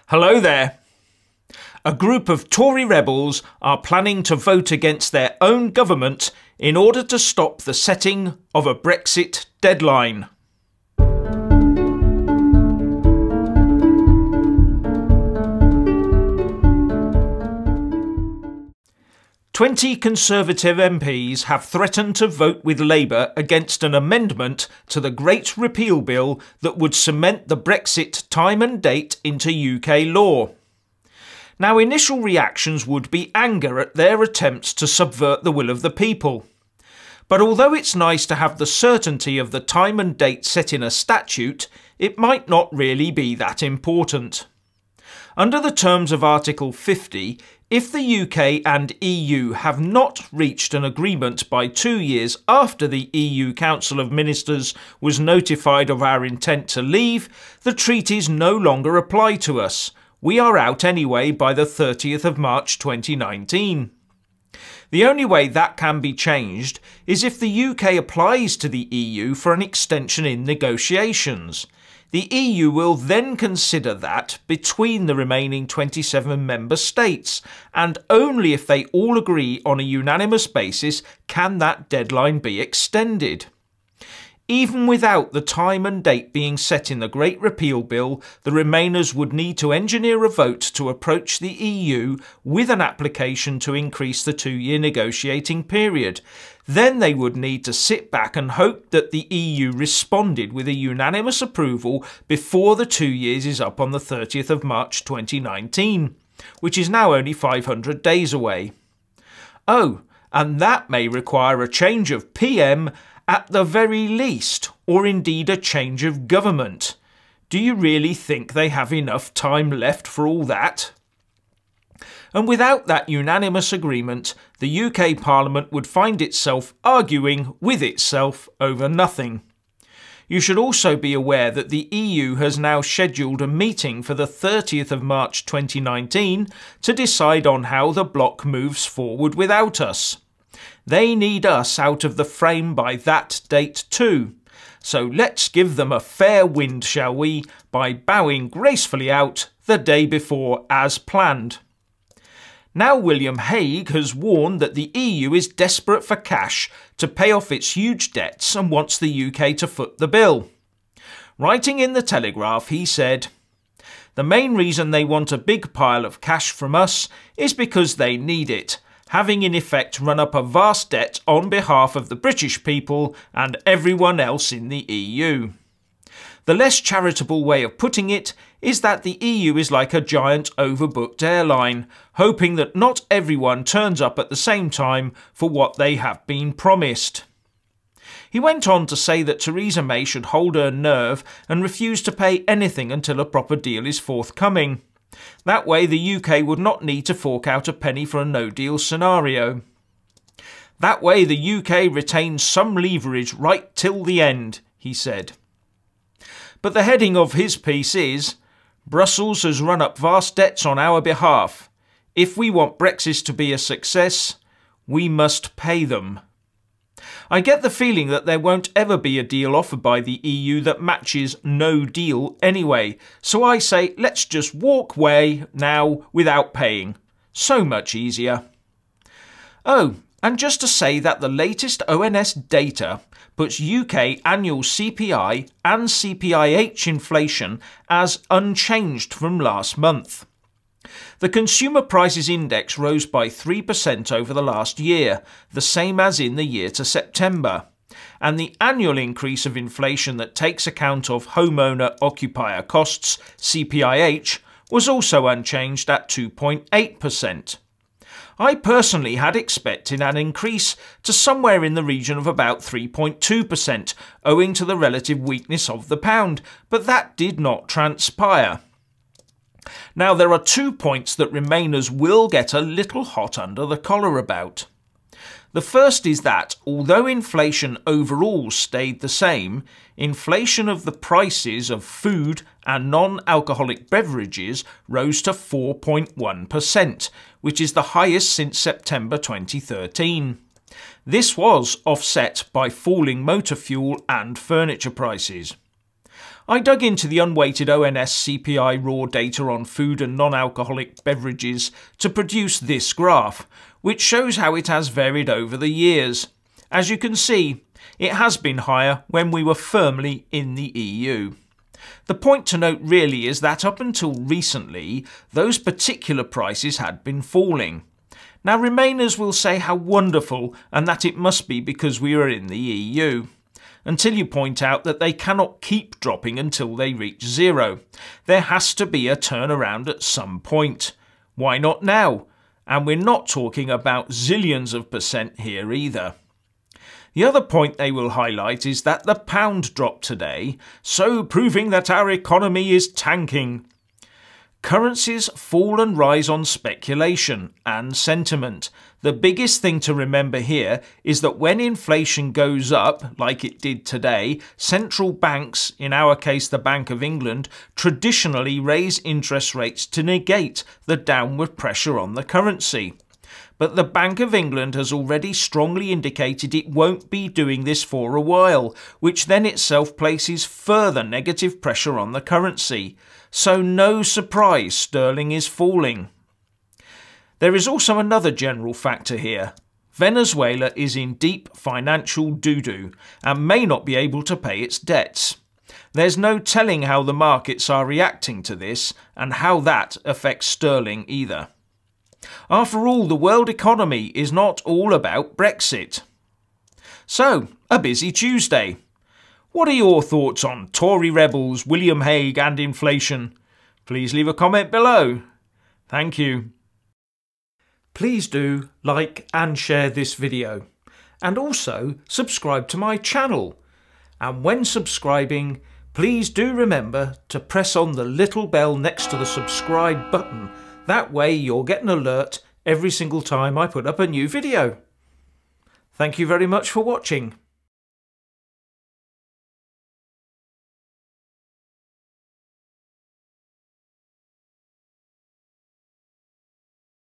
Hello there. A group of Tory rebels are planning to vote against their own government in order to stop the setting of a Brexit deadline. "20 Conservative MPs have threatened to vote with Labour against an amendment to the Great Repeal Bill that would cement the Brexit time and date into UK law. Now, initial reactions would be anger at their attempts to subvert the will of the people. But although it's nice to have the certainty of the time and date set in a statute, it might not really be that important. Under the terms of Article 50, if the UK and EU have not reached an agreement by 2 years after the EU Council of Ministers was notified of our intent to leave, the treaties no longer apply to us. We are out anyway by the 30th of March 2019. The only way that can be changed is if the UK applies to the EU for an extension in negotiations. The EU will then consider that between the remaining 27 member states, and only if they all agree on a unanimous basis can that deadline be extended. Even without the time and date being set in the Great Repeal Bill, the Remainers would need to engineer a vote to approach the EU with an application to increase the 2-year negotiating period. Then they would need to sit back and hope that the EU responded with a unanimous approval before the 2 years is up on the 30th of March 2019, which is now only 500 days away. Oh, and that may require a change of PM at the very least, or indeed a change of government. Do you really think they have enough time left for all that? And without that unanimous agreement, the UK Parliament would find itself arguing with itself over nothing. You should also be aware that the EU has now scheduled a meeting for the 30th of March 2019 to decide on how the bloc moves forward without us. They need us out of the frame by that date too. So let's give them a fair wind, shall we, by bowing gracefully out the day before as planned. Now William Hague has warned that the EU is desperate for cash to pay off its huge debts and wants the UK to foot the bill. Writing in the Telegraph, he said, "The main reason they want a big pile of cash from us is because they need it, having in effect run up a vast debt on behalf of the British people and everyone else in the EU. The less charitable way of putting it is that the EU is like a giant overbooked airline, hoping that not everyone turns up at the same time for what they have been promised." He went on to say that Theresa May should hold her nerve and refuse to pay anything until a proper deal is forthcoming. That way the UK would not need to fork out a penny for a no-deal scenario. That way the UK retains some leverage right till the end, he said. But the heading of his piece is, "Brussels has run up vast debts on our behalf. If we want Brexit to be a success, we must pay them." I get the feeling that there won't ever be a deal offered by the EU that matches no deal anyway, so I say let's just walk away now without paying. So much easier. Oh, and just to say that the latest ONS data puts UK annual CPI and CPIH inflation as unchanged from last month. The Consumer Prices Index rose by 3% over the last year, the same as in the year to September, and the annual increase of inflation that takes account of homeowner-occupier costs, CPIH, was also unchanged at 2.8%. I personally had expected an increase to somewhere in the region of about 3.2%, owing to the relative weakness of the pound, but that did not transpire. Now, there are 2 points that Remainers will get a little hot under the collar about. The first is that, although inflation overall stayed the same, inflation of the prices of food and non-alcoholic beverages rose to 4.1%, which is the highest since September 2013. This was offset by falling motor fuel and furniture prices. I dug into the unweighted ONS CPI raw data on food and non-alcoholic beverages to produce this graph, which shows how it has varied over the years. As you can see, it has been higher when we were firmly in the EU. The point to note really is that up until recently, those particular prices had been falling. Now Remainers will say how wonderful and that it must be because we are in the EU. Until you point out that they cannot keep dropping until they reach zero. There has to be a turnaround at some point. Why not now? And we're not talking about zillions of percent here either. The other point they will highlight is that the pound dropped today, so proving that our economy is tanking. Currencies fall and rise on speculation and sentiment. The biggest thing to remember here is that when inflation goes up, like it did today, central banks, in our case the Bank of England, traditionally raise interest rates to negate the downward pressure on the currency. But the Bank of England has already strongly indicated it won't be doing this for a while, which then itself places further negative pressure on the currency. So no surprise sterling is falling. There is also another general factor here. Venezuela is in deep financial doo-doo and may not be able to pay its debts. There's no telling how the markets are reacting to this and how that affects sterling either. After all, the world economy is not all about Brexit. So, a busy Tuesday. What are your thoughts on Tory rebels, William Hague and inflation? Please leave a comment below. Thank you. Please do like and share this video. And also subscribe to my channel. And when subscribing, please do remember to press on the little bell next to the subscribe button. That way you'll get an alert every single time I put up a new video. Thank you very much for watching.